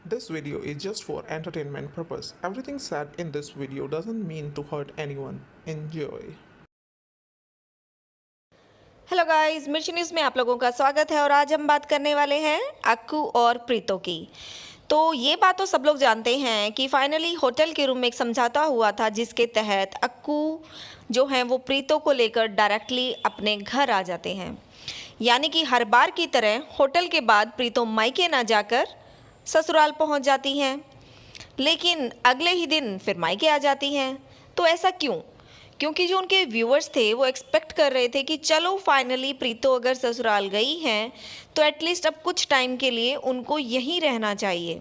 This video is just for entertainment purpose. Everything said in this video doesn't mean to hurt anyone. Enjoy. Hello guys, मिर्ची news में आप लोगों का स्वागत है और आज हम बात करने वाले हैं अक्कू और प्रीतो की। तो ये बात तो सब लोग जानते हैं कि फाइनली होटल के रूम में एक समझौता हुआ था जिसके तहत अक्कू जो हैं वो प्रीतो को लेकर डायरेक्टली अपने घर आ जाते हैं। यानी कि हर बार की तरह होटल के बाद प्रीतो मायके ना जाकर ससुराल पहुंच जाती हैं, लेकिन अगले ही दिन फिर मायके आ जाती हैं। तो ऐसा क्यों? क्योंकि जो उनके व्यूअर्स थे वो एक्सपेक्ट कर रहे थे कि चलो फाइनली प्रीतो अगर ससुराल गई हैं तो एटलीस्ट अब कुछ टाइम के लिए उनको यहीं रहना चाहिए।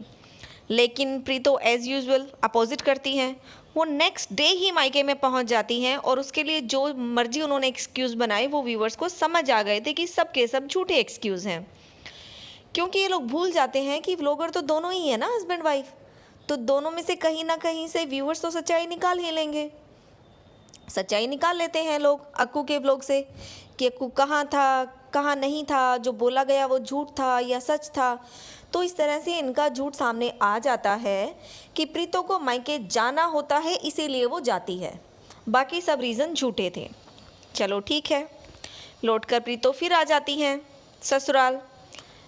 लेकिन प्रीतो एज़ यूजुअल अपोजिट करती हैं। वो नेक्स्ट डे ही मायके में पहुंच जाती हैं और उसके लिए जो मर्जी उन्होंने एक्सक्यूज़ बनाए वो व्यूअर्स को समझ आ गए थे कि सब के सब झूठे एक्सक्यूज़ हैं। क्योंकि ये लोग भूल जाते हैं कि व्लॉगर तो दोनों ही है ना, हस्बैंड वाइफ। तो दोनों में से कहीं ना कहीं से व्यूअर्स तो सच्चाई निकाल ही लेंगे। सच्चाई निकाल लेते हैं लोग अक्कू के व्लॉग से कि अक्कू कहाँ था, कहाँ नहीं था, जो बोला गया वो झूठ था या सच था। तो इस तरह से इनका झूठ सामने आ जाता है कि प्रीतो को मायके जाना होता है इसीलिए वो जाती है, बाकी सब रीज़न झूठे थे। चलो ठीक है, लौट कर प्रीतो फिर आ जाती हैं ससुराल।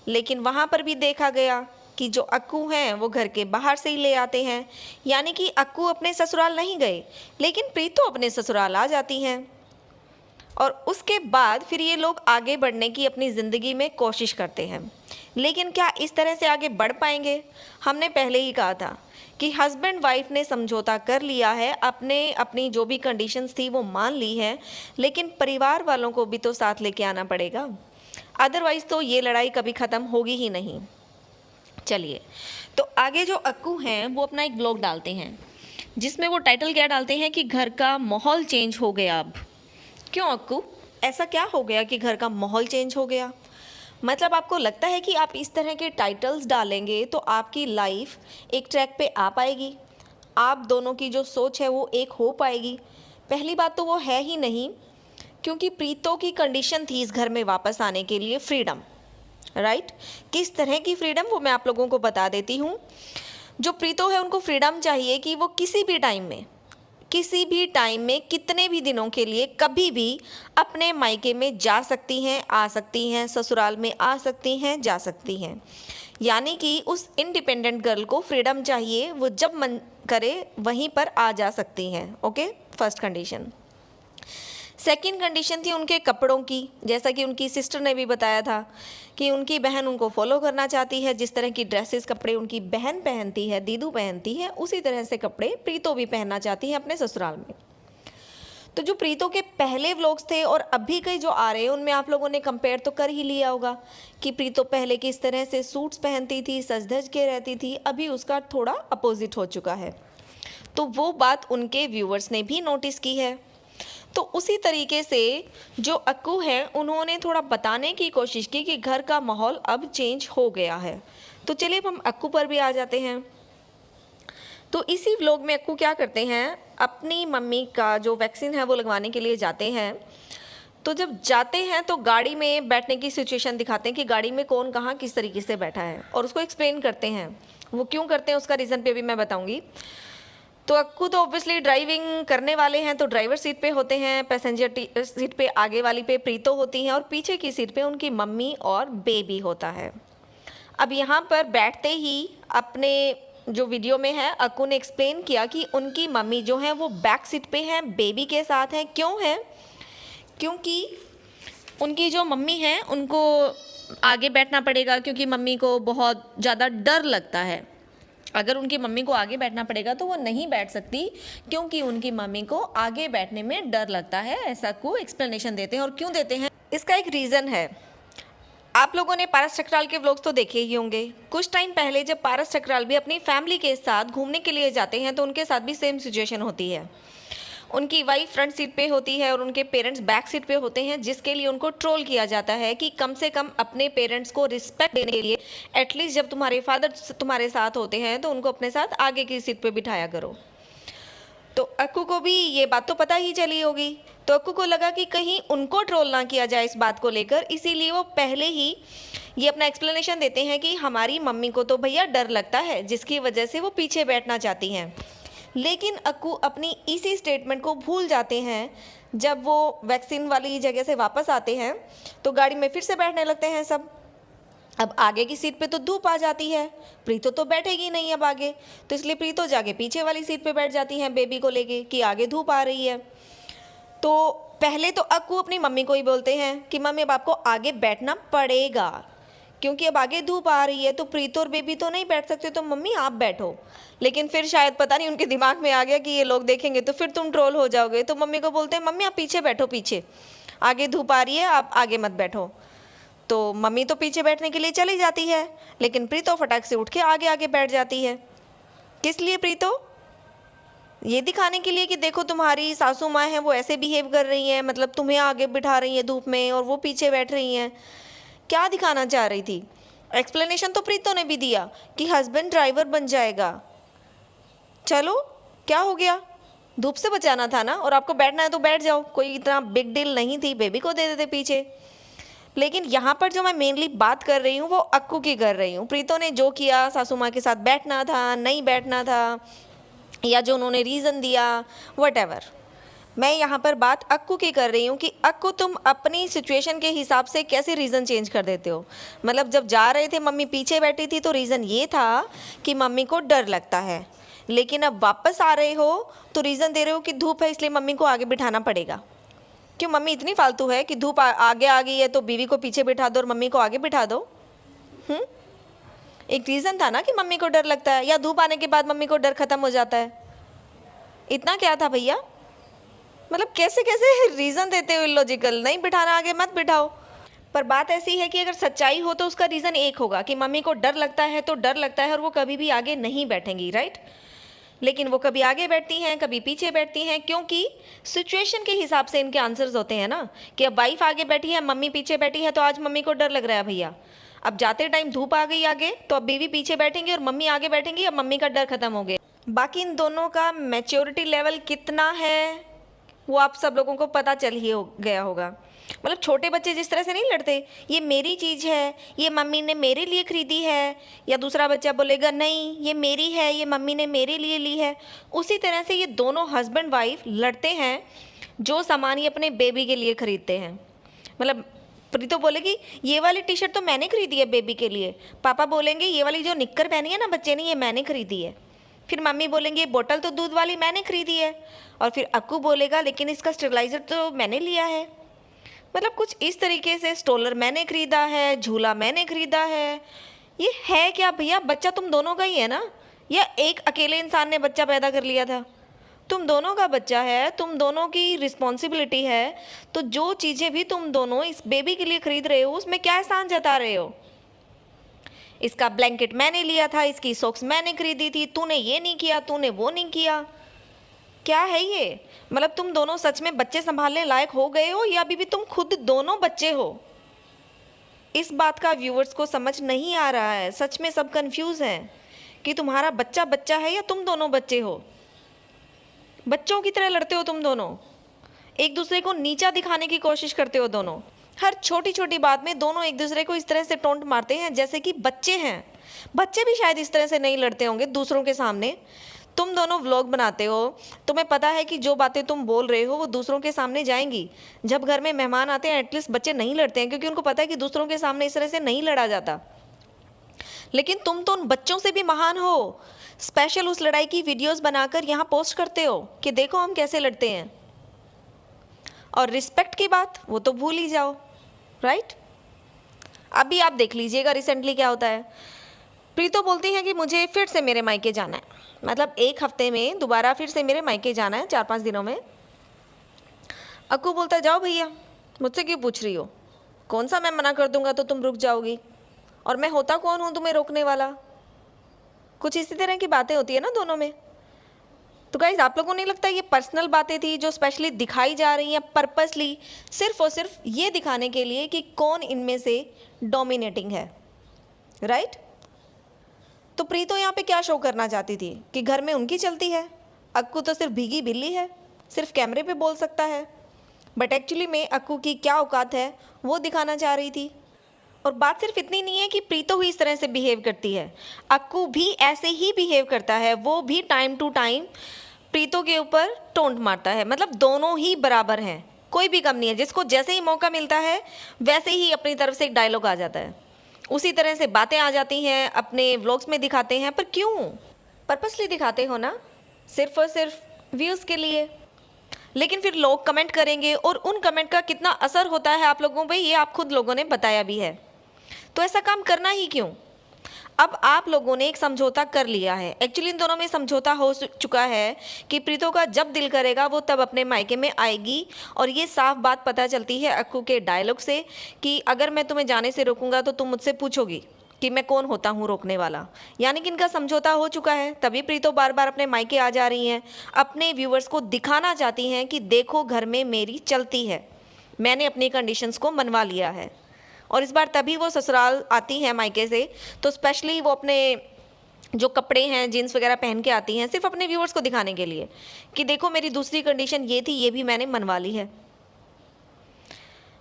लेकिन वहाँ पर भी देखा गया कि जो अक्कू हैं वो घर के बाहर से ही ले आते हैं। यानी कि अक्कू अपने ससुराल नहीं गए, लेकिन प्रीतो अपने ससुराल आ जाती हैं। और उसके बाद फिर ये लोग आगे बढ़ने की अपनी ज़िंदगी में कोशिश करते हैं। लेकिन क्या इस तरह से आगे बढ़ पाएंगे? हमने पहले ही कहा था कि हस्बैंड वाइफ ने समझौता कर लिया है, अपनी जो भी कंडीशंस थी वो मान ली है, लेकिन परिवार वालों को भी तो साथ लेके आना पड़ेगा, अदरवाइज़ तो ये लड़ाई कभी ख़त्म होगी ही नहीं। चलिए, तो आगे जो अक्कू हैं वो अपना एक ब्लॉग डालते हैं जिसमें वो टाइटल क्या डालते हैं कि घर का माहौल चेंज हो गया अब। क्यों अक्कू, ऐसा क्या हो गया कि घर का माहौल चेंज हो गया? मतलब आपको लगता है कि आप इस तरह के टाइटल्स डालेंगे तो आपकी लाइफ एक ट्रैक पे आ पाएगी, आप दोनों की जो सोच है वो एक हो पाएगी? पहली बात तो वो है ही नहीं, क्योंकि प्रीतो की कंडीशन थी इस घर में वापस आने के लिए फ्रीडम, राइट? किस तरह की फ्रीडम वो मैं आप लोगों को बता देती हूँ। जो प्रीतो है उनको फ्रीडम चाहिए कि वो किसी भी टाइम में कितने भी दिनों के लिए कभी भी अपने मायके में जा सकती हैं, आ सकती हैं, ससुराल में आ सकती हैं, जा सकती हैं। यानी कि उस इंडिपेंडेंट गर्ल को फ्रीडम चाहिए, वो जब मन करे वहीं पर आ जा सकती हैं। Okay, first condition. Second condition थी उनके कपड़ों की। जैसा कि उनकी सिस्टर ने भी बताया था कि उनकी बहन उनको फॉलो करना चाहती है, जिस तरह की ड्रेसेस कपड़े उनकी बहन पहनती है, दीदू पहनती है, उसी तरह से कपड़े प्रीतो भी पहनना चाहती है अपने ससुराल में। तो जो प्रीतो के पहले व्लॉग्स थे और अभी के जो आ रहे हैं उनमें आप लोगों ने कंपेयर तो कर ही लिया होगा कि प्रीतो पहले किस तरह से सूट्स पहनती थी, सज धज के रहती थी, अभी उसका थोड़ा अपोजिट हो चुका है। तो वो बात उनके व्यूअर्स ने भी नोटिस की है। तो उसी तरीके से जो अक्कू है उन्होंने थोड़ा बताने की कोशिश की कि घर का माहौल अब चेंज हो गया है। तो चलिए अब हम अक्कू पर भी आ जाते हैं। तो इसी व्लॉग में अक्कू क्या करते हैं, अपनी मम्मी का जो वैक्सीन है वो लगवाने के लिए जाते हैं। तो जब जाते हैं तो गाड़ी में बैठने की सिचुएशन दिखाते हैं कि गाड़ी में कौन कहाँ किस तरीके से बैठा है और उसको एक्सप्लेन करते हैं। वो क्यों करते हैं उसका रीज़न पे भी मैं बताऊँगी। तो अक्कू तो ऑब्वियसली ड्राइविंग करने वाले हैं, तो ड्राइवर सीट पे होते हैं, पैसेंजर सीट पे आगे वाली पे प्रीतो होती हैं और पीछे की सीट पे उनकी मम्मी और बेबी होता है। अब यहाँ पर बैठते ही अपने जो वीडियो में है अक्कू ने एक्सप्लेन किया कि उनकी मम्मी जो है वो बैक सीट पे हैं, बेबी के साथ हैं। क्यों है? क्योंकि उनकी जो मम्मी हैं उनको आगे बैठना पड़ेगा, क्योंकि मम्मी को बहुत ज़्यादा डर लगता है। अगर उनकी मम्मी को आगे बैठना पड़ेगा तो वो नहीं बैठ सकती, क्योंकि उनकी मम्मी को आगे बैठने में डर लगता है। ऐसा को एक्सप्लेनेशन देते हैं। और क्यों देते हैं इसका एक रीज़न है। आप लोगों ने पारस ठकराल के व्लॉग्स तो देखे ही होंगे। कुछ टाइम पहले जब पारस ठकराल भी अपनी फैमिली के साथ घूमने के लिए जाते हैं तो उनके साथ भी सेम सिचुएशन होती है। उनकी वाइफ फ्रंट सीट पे होती है और उनके पेरेंट्स बैक सीट पे होते हैं, जिसके लिए उनको ट्रोल किया जाता है कि कम से कम अपने पेरेंट्स को रिस्पेक्ट देने के लिए एटलीस्ट जब तुम्हारे फादर तुम्हारे साथ होते हैं तो उनको अपने साथ आगे की सीट पे बिठाया करो। तो अक्कू को भी ये बात तो पता ही चली होगी। तो अक्कू को लगा कि कहीं उनको ट्रोल ना किया जाए इस बात को लेकर, इसीलिए वो पहले ही ये अपना एक्सप्लेनेशन देते हैं कि हमारी मम्मी को तो भैया डर लगता है, जिसकी वजह से वो पीछे बैठना चाहती हैं। लेकिन अक्कू अपनी इसी स्टेटमेंट को भूल जाते हैं। जब वो वैक्सीन वाली जगह से वापस आते हैं तो गाड़ी में फिर से बैठने लगते हैं सब। अब आगे की सीट पे तो धूप आ जाती है, प्रीतो तो बैठेगी नहीं अब आगे, तो इसलिए प्रीतो जाके पीछे वाली सीट पे बैठ जाती हैं बेबी को लेके कि आगे धूप आ रही है। तो पहले तो अक्कू अपनी मम्मी को ही बोलते हैं कि मम्मी अब आपको आगे बैठना पड़ेगा, क्योंकि अब आगे धूप आ रही है तो प्रीतो और बेबी तो नहीं बैठ सकते, तो मम्मी आप बैठो। लेकिन फिर शायद पता नहीं उनके दिमाग में आ गया कि ये लोग देखेंगे तो फिर तुम ट्रोल हो जाओगे, तो मम्मी को बोलते हैं मम्मी आप पीछे बैठो, पीछे आगे धूप आ रही है, आप आगे मत बैठो। तो मम्मी तो पीछे बैठने के लिए चली जाती है, लेकिन प्रीतो फटाक से उठ के आगे आगे बैठ जाती है। किस लिए प्रीतो? ये दिखाने के लिए कि देखो तुम्हारी सासू माँ हैं वो ऐसे बिहेव कर रही हैं, मतलब तुम्हें आगे बिठा रही हैं धूप में और वो पीछे बैठ रही हैं। क्या दिखाना चाह रही थी? एक्सप्लेनेशन तो प्रीतो ने भी दिया कि हस्बैंड ड्राइवर बन जाएगा। चलो क्या हो गया, धूप से बचाना था ना, और आपको बैठना है तो बैठ जाओ, कोई इतना बिग डील नहीं थी, बेबी को दे देते पीछे। लेकिन यहाँ पर जो मैं मेनली बात कर रही हूँ वो अक्कू की कर रही हूँ। प्रीतो ने जो किया, सासू माँ के साथ बैठना था, नहीं बैठना था, या जो उन्होंने रीज़न दिया, वटेवर, मैं यहाँ पर बात अक्कू की कर रही हूँ कि अक्कू तुम अपनी सिचुएशन के हिसाब से कैसे रीज़न चेंज कर देते हो। मतलब जब जा रहे थे मम्मी पीछे बैठी थी तो रीज़न ये था कि मम्मी को डर लगता है, लेकिन अब वापस आ रहे हो तो रीज़न दे रहे हो कि धूप है इसलिए मम्मी को आगे बिठाना पड़ेगा। क्यों मम्मी इतनी फालतू है कि धूप आगे आ गई है तो बीवी को पीछे बिठा दो और मम्मी को आगे बिठा दो? एक रीज़न था ना कि मम्मी को डर लगता है, या धूप आने के बाद मम्मी को डर खत्म हो जाता है। इतना क्या था भैया? मतलब कैसे कैसे रीज़न देते हो इलॉजिकल, नहीं बिठाना आगे मत बिठाओ। पर बात ऐसी है कि अगर सच्चाई हो तो उसका रीज़न एक होगा कि मम्मी को डर लगता है तो डर लगता है और वो कभी भी आगे नहीं बैठेंगी, राइट? लेकिन वो कभी आगे बैठती हैं, कभी पीछे बैठती हैं, क्योंकि सिचुएशन के हिसाब से इनके आंसर्स होते हैं ना, कि अब वाइफ आगे बैठी है, मम्मी पीछे बैठी है, तो आज मम्मी को डर लग रहा है भैया। अब जाते टाइम धूप आ गई आगे तो अब बीवी पीछे बैठेंगी और मम्मी आगे बैठेंगी, अब मम्मी का डर खत्म हो गया। बाकी इन दोनों का मैच्योरिटी लेवल कितना है वो आप सब लोगों को पता चल ही गया होगा। मतलब छोटे बच्चे जिस तरह से नहीं लड़ते, ये मेरी चीज़ है, ये मम्मी ने मेरे लिए खरीदी है, या दूसरा बच्चा बोलेगा नहीं ये मेरी है, ये मम्मी ने मेरे लिए ली है, उसी तरह से ये दोनों हस्बैंड वाइफ लड़ते हैं जो सामान ये अपने बेबी के लिए खरीदते हैं। मतलब प्रीतो बोलेगी ये वाली टी शर्ट तो मैंने खरीदी है बेबी के लिए, पापा बोलेंगे ये वाली जो निक्कर पहनी है ना बच्चे ने ये मैंने खरीदी है, फिर मम्मी बोलेंगे बोतल तो दूध वाली मैंने खरीदी है, और फिर अक्कू बोलेगा लेकिन इसका स्टेरिलाइज़र तो मैंने लिया है। मतलब कुछ इस तरीके से स्ट्रोलर मैंने खरीदा है, झूला मैंने खरीदा है। ये है क्या भैया? बच्चा तुम दोनों का ही है ना, या एक अकेले इंसान ने बच्चा पैदा कर लिया था? तुम दोनों का बच्चा है, तुम दोनों की रिस्पॉन्सिबिलिटी है, तो जो चीज़ें भी तुम दोनों इस बेबी के लिए खरीद रहे हो उसमें क्या एहसान जता रहे हो? इसका ब्लैंकेट मैंने लिया था, इसकी सॉक्स मैंने खरीदी थी, तूने ये नहीं किया, तूने वो नहीं किया। क्या है ये? मतलब तुम दोनों सच में बच्चे संभालने लायक हो गए हो, या अभी भी तुम खुद दोनों बच्चे हो? इस बात का व्यूअर्स को समझ नहीं आ रहा है। सच में सब कंफ्यूज हैं कि तुम्हारा बच्चा बच्चा है या तुम दोनों बच्चे हो। बच्चों की तरह लड़ते हो तुम दोनों, एक दूसरे को नीचा दिखाने की कोशिश करते हो दोनों। हर छोटी छोटी बात में दोनों एक दूसरे को इस तरह से टोंट मारते हैं जैसे कि बच्चे हैं। बच्चे भी शायद इस तरह से नहीं लड़ते होंगे दूसरों के सामने। तुम दोनों व्लॉग बनाते हो, तुम्हें पता है कि जो बातें तुम बोल रहे हो वो दूसरों के सामने जाएंगी। जब घर में मेहमान आते हैं एटलीस्ट बच्चे नहीं लड़ते हैं, क्योंकि उनको पता है कि दूसरों के सामने इस तरह से नहीं लड़ा जाता। लेकिन तुम तो उन बच्चों से भी महान हो। स्पेशल उस लड़ाई की वीडियोस बनाकर यहाँ पोस्ट करते हो कि देखो हम कैसे लड़ते हैं। और रिस्पेक्ट की बात वो तो भूल ही जाओ, राइट? अभी आप देख लीजिएगा रिसेंटली क्या होता है। प्रीतो बोलती है कि मुझे फिर से मेरे मायके जाना है, मतलब एक हफ्ते में दोबारा फिर से मेरे मायके जाना है, 4-5 दिनों में। अक्कू बोलता है जाओ भैया, मुझसे क्यों पूछ रही हो? कौन सा मैं मना कर दूंगा तो तुम रुक जाओगी, और मैं होता कौन हूँ तुम्हें रोकने वाला? कुछ इसी तरह की बातें होती है ना दोनों में। तो गाइज आप लोगों को नहीं लगता ये पर्सनल बातें थी जो स्पेशली दिखाई जा रही हैं पर्पसली, सिर्फ और सिर्फ ये दिखाने के लिए कि कौन इनमें से डोमिनेटिंग है, राइट? तो प्रीतो यहाँ पे क्या शो करना चाहती थी कि घर में उनकी चलती है, अक्कू तो सिर्फ भीगी बिल्ली है, सिर्फ कैमरे पे बोल सकता है। बट एक्चुअली में अक्कू की क्या औकात है वो दिखाना चाह रही थी। और बात सिर्फ इतनी नहीं है कि प्रीतो ही इस तरह से बिहेव करती है, अक्कू भी ऐसे ही बिहेव करता है। वो भी टाइम टू टाइम प्रीतो के ऊपर टोंट मारता है। मतलब दोनों ही बराबर हैं, कोई भी कम नहीं है। जिसको जैसे ही मौका मिलता है वैसे ही अपनी तरफ से एक डायलॉग आ जाता है, उसी तरह से बातें आ जाती हैं, अपने व्लॉग्स में दिखाते हैं। पर क्यों? पर्पसली दिखाते हो ना, सिर्फ और सिर्फ व्यूज़ के लिए। लेकिन फिर लोग कमेंट करेंगे और उन कमेंट का कितना असर होता है आप लोगों पे, ये आप खुद लोगों ने बताया भी है। तो ऐसा काम करना ही क्यों? अब आप लोगों ने एक समझौता कर लिया है। एक्चुअली इन दोनों में समझौता हो चुका है कि प्रीतो का जब दिल करेगा वो तब अपने मायके में आएगी। और ये साफ बात पता चलती है अक्कू के डायलॉग से कि अगर मैं तुम्हें जाने से रोकूंगा तो तुम मुझसे पूछोगी कि मैं कौन होता हूँ रोकने वाला। यानी कि इनका समझौता हो चुका है, तभी प्रीतो बार बार अपने मायके आ जा रही हैं, अपने व्यूवर्स को दिखाना चाहती हैं कि देखो घर में मेरी चलती है, मैंने अपनी कंडीशंस को मनवा लिया है। और इस बार तभी वो ससुराल आती हैं मायके से, तो स्पेशली वो अपने जो कपड़े हैं जीन्स वगैरह पहन के आती हैं, सिर्फ अपने व्यूवर्स को दिखाने के लिए कि देखो मेरी दूसरी कंडीशन ये थी, ये भी मैंने मनवा ली है।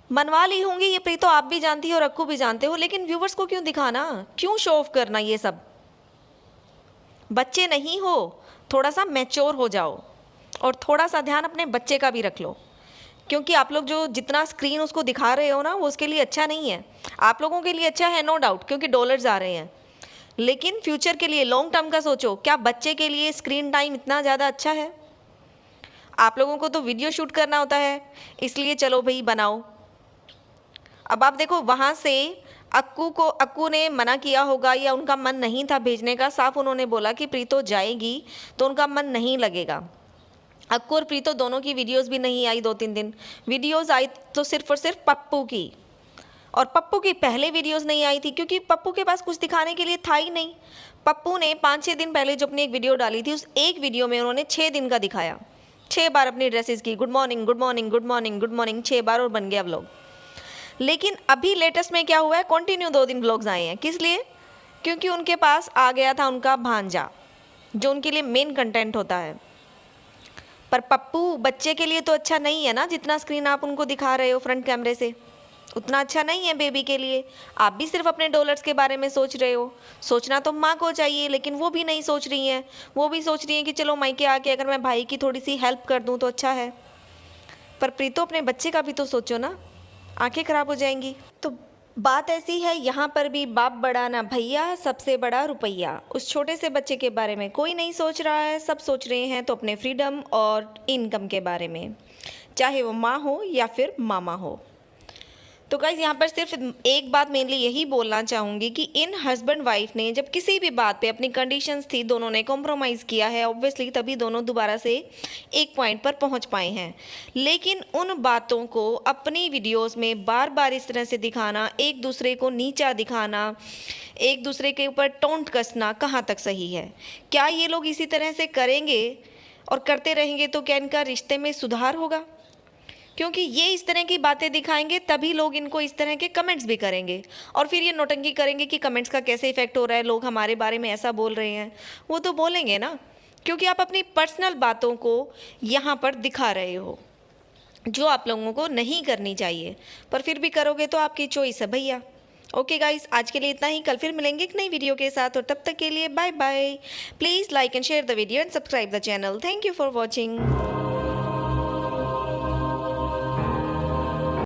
मनवा ली होंगी ये प्रीतो आप भी जानती हो और अक्कू भी जानते हो, लेकिन व्यूवर्स को क्यों दिखाना, क्यों शो ऑफ करना? ये सब बच्चे नहीं हो, थोड़ा सा मैच्योर हो जाओ और थोड़ा सा ध्यान अपने बच्चे का भी रख लो। क्योंकि आप लोग जो जितना स्क्रीन उसको दिखा रहे हो ना, वो उसके लिए अच्छा नहीं है। आप लोगों के लिए अच्छा है नो डाउट, क्योंकि डॉलर्स आ रहे हैं, लेकिन फ्यूचर के लिए लॉन्ग टर्म का सोचो। क्या बच्चे के लिए स्क्रीन टाइम इतना ज़्यादा अच्छा है? आप लोगों को तो वीडियो शूट करना होता है, इसलिए चलो भाई बनाओ। अब आप देखो वहाँ से अक्कू ने मना किया होगा या उनका मन नहीं था भेजने का, साफ उन्होंने बोला कि प्रीतो जाएगी तो उनका मन नहीं लगेगा। अक्कू और प्रीतो दोनों की वीडियोस भी नहीं आई 2-3 दिन। वीडियोस आई तो सिर्फ और सिर्फ पप्पू की, और पप्पू की पहले वीडियोस नहीं आई थी क्योंकि पप्पू के पास कुछ दिखाने के लिए था ही नहीं। पप्पू ने 5-6 दिन पहले जो अपनी एक वीडियो डाली थी, उस एक वीडियो में उन्होंने 6 दिन का दिखाया, 6 बार अपनी ड्रेसेस की good morning good morning good morning good morning 6 बार, और बन गया व्लॉग। लेकिन अभी लेटेस्ट में क्या हुआ है, कंटिन्यू 2 दिन व्लॉग्स आए हैं। किस लिए? क्योंकि उनके पास आ गया था उनका भांजा, जो उनके लिए मेन कंटेंट होता है। पर पप्पू बच्चे के लिए तो अच्छा नहीं है ना, जितना स्क्रीन आप उनको दिखा रहे हो फ्रंट कैमरे से, उतना अच्छा नहीं है बेबी के लिए। आप भी सिर्फ अपने डॉलर्स के बारे में सोच रहे हो। सोचना तो माँ को चाहिए, लेकिन वो भी नहीं सोच रही हैं। वो भी सोच रही हैं कि चलो मायके आके अगर मैं भाई की थोड़ी सी हेल्प कर दूँ तो अच्छा है। पर प्रीतो अपने बच्चे का भी तो सोचो ना, आंखें खराब हो जाएंगी। तो बात ऐसी है, यहाँ पर भी बाप बड़ा ना भैया, सबसे बड़ा रुपया। उस छोटे से बच्चे के बारे में कोई नहीं सोच रहा है, सब सोच रहे हैं तो अपने फ्रीडम और इनकम के बारे में, चाहे वो माँ हो या फिर मामा हो। तो गाइस यहाँ पर सिर्फ एक बात मेनली यही बोलना चाहूँगी कि इन हस्बैंड वाइफ ने जब किसी भी बात पे अपनी कंडीशंस थी, दोनों ने कॉम्प्रोमाइज़ किया है, ऑब्वियसली तभी दोनों दोबारा से एक पॉइंट पर पहुँच पाए हैं। लेकिन उन बातों को अपनी वीडियोस में बार बार इस तरह से दिखाना, एक दूसरे को नीचा दिखाना, एक दूसरे के ऊपर टोंट कसना कहाँ तक सही है? क्या ये लोग इसी तरह से करेंगे और करते रहेंगे तो क्या इनका रिश्ते में सुधार होगा? क्योंकि ये इस तरह की बातें दिखाएंगे तभी लोग इनको इस तरह के कमेंट्स भी करेंगे, और फिर ये नौटंकी करेंगे कि कमेंट्स का कैसे इफेक्ट हो रहा है, लोग हमारे बारे में ऐसा बोल रहे हैं। वो तो बोलेंगे ना, क्योंकि आप अपनी पर्सनल बातों को यहाँ पर दिखा रहे हो, जो आप लोगों को नहीं करनी चाहिए, पर फिर भी करोगे तो आपकी चॉइस है भैया। ओके गाइस, आज के लिए इतना ही। कल फिर मिलेंगे एक नई वीडियो के साथ, और तब तक के लिए bye bye. Please like and share the video and subscribe the channel. Thank you for watching.